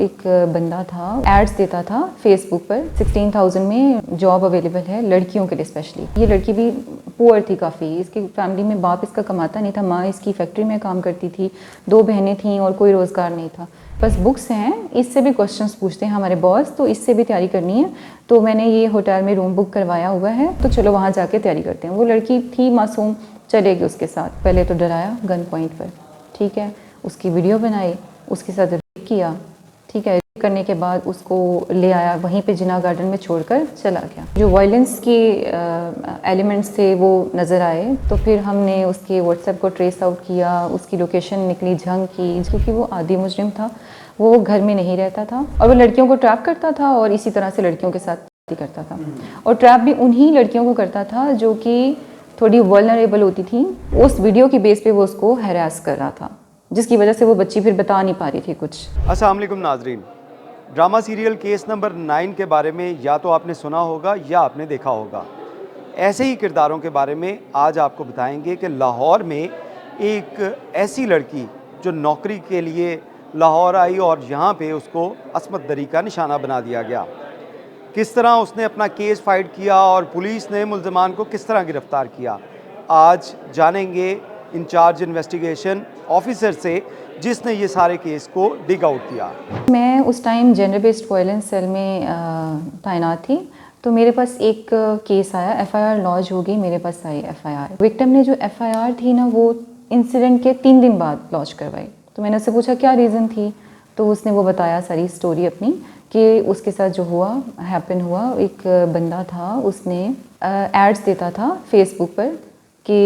एक बंदा था, एड्स देता था फेसबुक पर 16,000 में जॉब अवेलेबल है लड़कियों के लिए स्पेशली। ये लड़की भी पुअर थी काफ़ी, इसकी फैमिली में बाप इसका कमाता नहीं था, माँ इसकी फैक्ट्री में काम करती थी, 2 बहनें थीं और कोई रोज़गार नहीं था। बस बुक्स हैं, इससे भी क्वेश्चंस पूछते हैं हमारे बॉस, तो इससे भी तैयारी करनी है। तो मैंने ये होटल में रूम बुक करवाया हुआ है, तो चलो वहाँ जाके तैयारी करते हैं। वो लड़की थी मासूम, चलेगी उसके साथ। पहले तो डराया गन पॉइंट पर, ठीक है, उसकी वीडियो बनाई, उसके साथ रेप किया, ठीक है। रेप करने के बाद उसको ले आया, वहीं पे जिना गार्डन में छोड़कर चला गया। जो वायलेंस के एलिमेंट्स थे वो नज़र आए, तो फिर हमने उसके व्हाट्सएप को ट्रेस आउट किया, उसकी लोकेशन निकली झंग की, क्योंकि वो आदी मुजरिम था, वो घर में नहीं रहता था और वो लड़कियों को ट्रैप करता था और इसी तरह से लड़कियों के साथ करता था। और ट्रैप भी उन्हीं लड़कियों को करता था जो कि थोड़ी वल्नरेबल होती थी। उस वीडियो की बेस पे वो उसको हैरास कर रहा था, जिसकी वजह से वो बच्ची फिर बता नहीं पा रही थी कुछ। अस्सलाम वालेकुम नाजरीन, ड्रामा सीरियल केस नंबर 9 के बारे में या तो आपने सुना होगा या आपने देखा होगा। ऐसे ही किरदारों के बारे में आज आपको बताएंगे कि लाहौर में एक ऐसी लड़की जो नौकरी के लिए लाहौर आई और यहाँ पे उसको असमत दरी का निशाना बना दिया गया। किस तरह उसने अपना केस फाइट किया और पुलिस ने मुल्ज़िमान को किस तरह गिरफ्तार किया, आज जानेंगे इंचार्ज इन्वेस्टिगेशन ऑफिसर से, जिसने ये सारे केस को डिग आउट किया। मैं उस time gender based violence cell में तैनात थी, तो मेरे पास एक केस आया, एफआईआर लॉन्च हो गई, मेरे पास आई एफआईआर। विक्टिम ने जो एफआईआर थी ना, वो इंसिडेंट के 3 दिन बाद लॉन्च करवाई। तो मैंने उससे पूछा क्या रीज़न थी, तो उसने वो बताया सारी स्टोरी अपनी कि उसके साथ जो हैपन हुआ। एक बंदा था, उसने एड्स देता था फेसबुक पर कि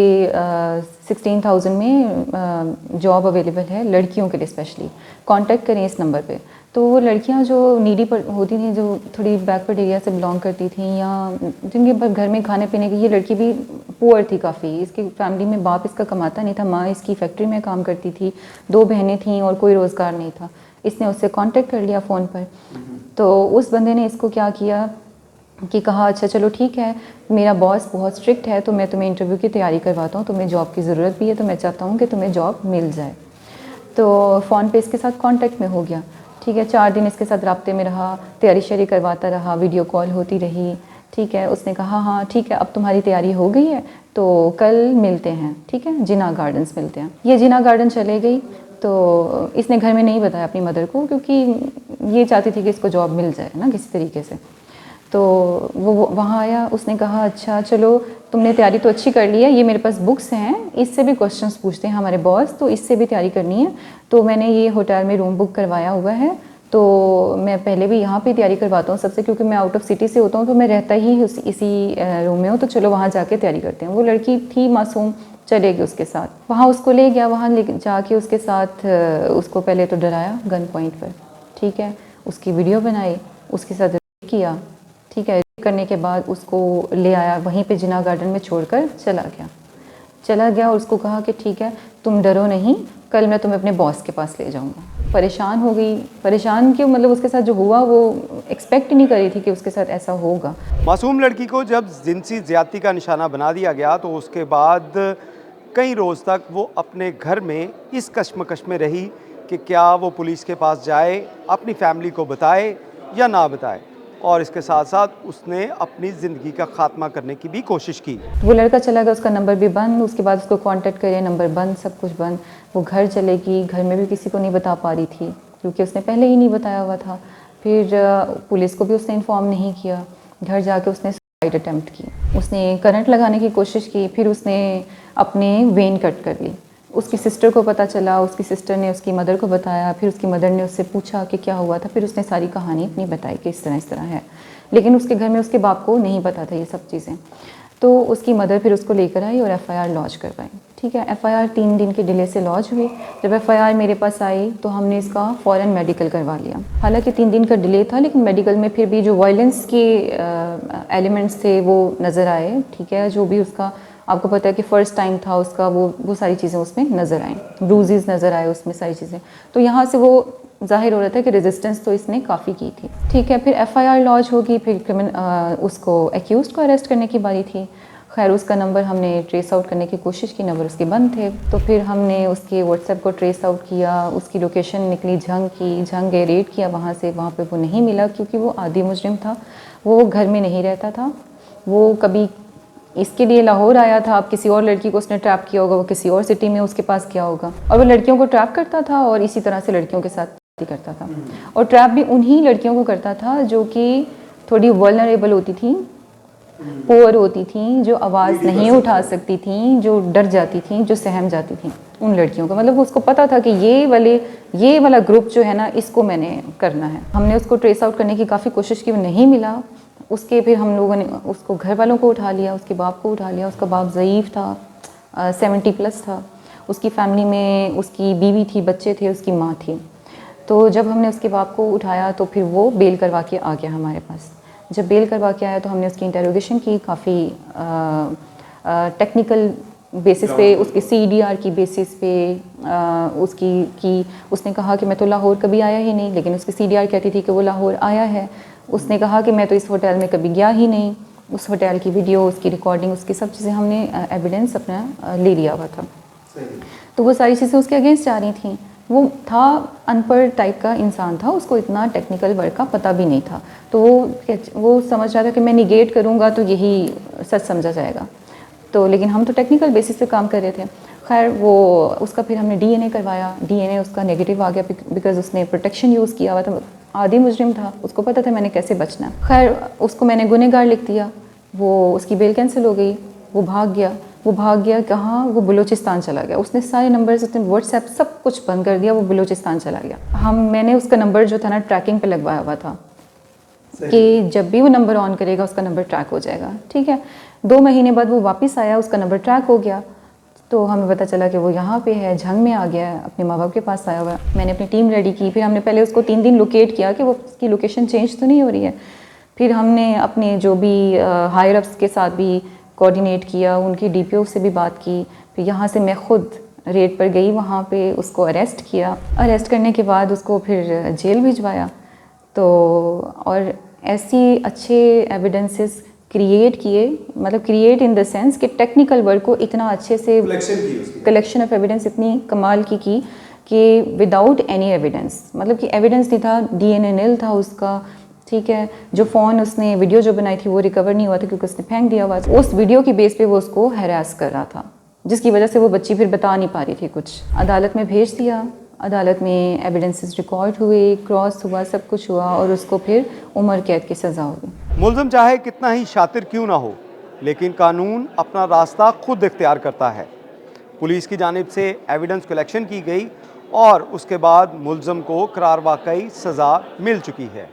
16,000 में जॉब अवेलेबल है लड़कियों के लिए स्पेशली, कांटेक्ट करें इस नंबर पे। तो वो लड़कियां जो नीडी पर होती थी, जो थोड़ी बैकवर्ड एरिया से बिलोंग करती थी या जिनके घर में खाने पीने की, ये लड़की भी पुअर थी काफ़ी, इसकी फैमिली में बाप इसका कमाता नहीं था, माँ इसकी फैक्ट्री में काम करती थी, 2 बहनें थीं और कोई रोज़गार नहीं था। इसने उससे कांटेक्ट कर लिया फ़ोन पर। तो उस बंदे ने इसको क्या किया कि कहा अच्छा चलो ठीक है, मेरा बॉस बहुत स्ट्रिक्ट है, तो मैं तुम्हें इंटरव्यू की तैयारी करवाता हूँ, तुम्हें जॉब की ज़रूरत भी है, तो मैं चाहता हूँ कि तुम्हें जॉब मिल जाए। तो फ़ोन पे इसके साथ कांटेक्ट में हो गया, ठीक है। 4 दिन इसके साथ राब्ते में रहा, तैयारी शैयारी करवाता रहा, वीडियो कॉल होती रही, ठीक है। उसने कहा हाँ ठीक है, अब तुम्हारी तैयारी हो गई है तो कल मिलते हैं, ठीक है, जिना गार्डन्स मिलते हैं। ये जिना गार्डन चले गई। तो इसने घर में नहीं बताया अपनी मदर को, क्योंकि ये चाहती थी कि इसको जॉब मिल जाए ना किसी तरीके से। तो वो वहाँ आया, उसने कहा अच्छा चलो तुमने तैयारी तो अच्छी कर ली है, ये मेरे पास बुक्स हैं, इससे भी क्वेश्चंस पूछते हैं हमारे बॉस, तो इससे भी तैयारी करनी है। तो मैंने ये होटल में रूम बुक करवाया हुआ है, तो मैं पहले भी यहाँ पे तैयारी करवाता हूँ सबसे, क्योंकि मैं आउट ऑफ सिटी से होता हूँ, तो मैं रहता ही इसी रूम में हूँ, तो चलो वहाँ जाके तैयारी करते हैं। वो लड़की थी मासूम, चलेगी उसके साथ। वहाँ उसको ले गया, वहाँ ले जाके उसके साथ उसको पहले तो डराया गन पॉइंट पर, ठीक है, उसकी वीडियो बनाई, उसके साथ रेप किया, ठीक है। रेप करने के बाद उसको ले आया, वहीं पे जिना गार्डन में छोड़कर चला गया और उसको कहा कि ठीक है तुम डरो नहीं, कल मैं तुम्हें अपने बॉस के पास ले जाऊंगा। परेशान हो गई, परेशान क्यों, मतलब उसके साथ जो हुआ वो एक्सपेक्ट नहीं करी थी कि उसके साथ ऐसा होगा। मासूम लड़की को जब जिनसी ज्यादती का निशाना बना दिया गया, तो उसके बाद कई रोज़ तक वो अपने घर में इस कश्मकश में रही कि क्या वो पुलिस के पास जाए, अपनी फैमिली को बताए या ना बताए, और इसके साथ साथ उसने अपनी ज़िंदगी का ख़ात्मा करने की भी कोशिश की। वो लड़का चला गया, उसका नंबर भी बंद, उसके बाद उसको कांटेक्ट करे, नंबर बंद, सब कुछ बंद। वो घर चलेगी, घर में भी किसी को नहीं बता पा रही थी, क्योंकि उसने पहले ही नहीं बताया हुआ था। फिर पुलिस को भी उसने इन्फॉर्म नहीं किया। घर जाके उसने सुसाइड अटैम्प्ट की, उसने करंट लगाने की कोशिश की, फिर उसने अपने वेन कट कर ली। उसकी सिस्टर को पता चला, उसकी सिस्टर ने उसकी मदर को बताया, फिर उसकी मदर ने उससे पूछा कि क्या हुआ था, फिर उसने सारी कहानी अपनी बताई कि इस तरह है। लेकिन उसके घर में उसके बाप को नहीं पता था ये सब चीज़ें। तो उसकी मदर फिर उसको लेकर आई और एफआईआर लॉन्च करवाई, ठीक है। एफआईआर 3 दिन के डिले से लॉन्च हुई। जब एफआईआर मेरे पास आई तो हमने इसका फ़ौरन मेडिकल करवा लिया। हालांकि 3 दिन का डिले था, लेकिन मेडिकल में फिर भी जो वायलेंस के एलिमेंट्स थे वो नज़र आए, ठीक है। जो भी उसका, आपको पता है कि फ़र्स्ट टाइम था उसका, वो सारी चीज़ें उसमें नज़र आएँ, ब्रूजेस नज़र आए उसमें, सारी चीज़ें। तो यहाँ से वो ज़ाहिर हो रहा था कि रेजिस्टेंस तो इसने काफ़ी की थी, ठीक है। फिर एफआईआर लॉन्च होगी, फिर उसको एक्यूज़ड को अरेस्ट करने की बारी थी। खैर उसका नंबर हमने ट्रेस आउट करने की कोशिश की, नंबर उसके बंद थे। तो फिर हमने उसके व्हाट्सएप को ट्रेस आउट किया, उसकी लोकेशन निकली झंग की, झंग गए रेड किया वहाँ से, वहाँ पे वो नहीं मिला क्योंकि वो आदी मुजरिम था, वो घर में नहीं रहता था। वो कभी इसके लिए लाहौर आया था, अब किसी और लड़की को उसने ट्रैप किया होगा, वो किसी और सिटी में उसके पास गया होगा, और वो लड़कियों को ट्रैप करता था और इसी तरह से लड़कियों के साथ करता था। और ट्रैप भी उन्हीं लड़कियों को करता था जो कि थोड़ी वल्नरेबल होती थी, पुअर होती थी, जो आवाज़ नहीं उठा सकती थी, जो डर जाती थी, जो सहम जाती थी, उन लड़कियों को। मतलब उसको पता था कि ये वाला ग्रुप जो है ना, इसको मैंने करना है। हमने उसको ट्रेस आउट करने की काफ़ी कोशिश की, वो नहीं मिला। उसके फिर हम लोगों ने उसको घर वालों को उठा लिया, उसके बाप को उठा लिया। उसका बाप ज़ईफ़ था, 70+ था। उसकी फैमिली में उसकी बीवी थी, बच्चे थे, उसकी माँ थी। तो जब हमने उसके बाप को उठाया तो फिर वो बेल करवा के आ गया हमारे पास। जब बेल करवा के आया तो हमने उसकी इंटेरोगेशन की, काफ़ी टेक्निकल बेसिस पे, उसके CDR की बेसिस पे उसने कहा कि मैं तो लाहौर कभी आया ही नहीं, लेकिन उसकी CDR कहती थी कि वो लाहौर आया है। उसने कहा कि मैं तो इस होटल में कभी गया ही नहीं। उस होटल की वीडियो, उसकी रिकॉर्डिंग, उसकी सब चीज़ें हमने एविडेंस अपना ले लिया हुआ था। तो वो सारी चीज़ें उसके अगेंस्ट जा रही थी। वो था अनपढ़ टाइप का इंसान था, उसको इतना टेक्निकल वर्क का पता भी नहीं था। तो वो समझ रहा था कि मैं निगेट करूँगा तो यही सच समझा जाएगा। तो लेकिन हम तो टेक्निकल बेसिस पे काम कर रहे थे। खैर वो उसका फिर हमने DNA करवाया, DNA उसका नेगेटिव आ गया बिकॉज उसने प्रोटेक्शन यूज़ किया हुआ था। आदी मुजरिम था, उसको पता था मैंने कैसे बचना है। खैर उसको मैंने गुनहगार लिख दिया, वो उसकी बेल कैंसिल हो गई, वो भाग गया कहाँ, वो बलूचिस्तान चला गया। उसने सारे नंबर्स, उसने व्हाट्सएप सब कुछ बंद कर दिया, वो बलूचिस्तान चला गया। मैंने उसका नंबर जो था ना ट्रैकिंग पे लगवाया हुआ था कि जब भी वो नंबर ऑन करेगा उसका नंबर ट्रैक हो जाएगा। ठीक है, 2 महीने बाद वो वापस आया, उसका नंबर ट्रैक हो गया। तो हमें पता चला कि वो यहाँ पे है, झंग में आ गया है, अपने माँ बाप के पास आया हुआ है। मैंने अपनी टीम रेडी की, फिर हमने पहले उसको 3 दिन लोकेट किया कि वो उसकी लोकेशन चेंज तो नहीं हो रही है। फिर हमने अपने जो भी हायर अप्स के साथ भी कोऑर्डिनेट किया, उनकी DPO से भी बात की। फिर यहाँ से मैं खुद रेड पर गई, वहाँ पे उसको अरेस्ट किया। अरेस्ट करने के बाद उसको फिर जेल भिजवाया। तो और ऐसी अच्छे एविडेंसेस क्रिएट किए, मतलब क्रिएट इन द सेंस कि टेक्निकल वर्क को इतना अच्छे से कलेक्शन ऑफ एविडेंस इतनी कमाल की कि विदाउट एनी एविडेंस, मतलब कि एविडेंस नहीं था, DNA नील था उसका। ठीक है, जो फ़ोन उसने वीडियो जो बनाई थी वो रिकवर नहीं हुआ था क्योंकि उसने फेंक दिया हुआ था। उस वीडियो की बेस पे वो उसको हैरास कर रहा था, जिसकी वजह से वो बच्ची फिर बता नहीं पा रही थी कुछ। अदालत में भेज दिया, अदालत में एविडेंसेस रिकॉर्ड हुए, क्रॉस हुआ, सब कुछ हुआ और उसको फिर उम्र कैद की सज़ा हुई। मुल्ज़िम चाहे कितना ही शातिर क्यों ना हो, लेकिन कानून अपना रास्ता खुद इख्तियार करता है। पुलिस की जानिब से एविडेंस कलेक्शन की गई और उसके बाद मुल्ज़िम को करार वाकई सज़ा मिल चुकी है।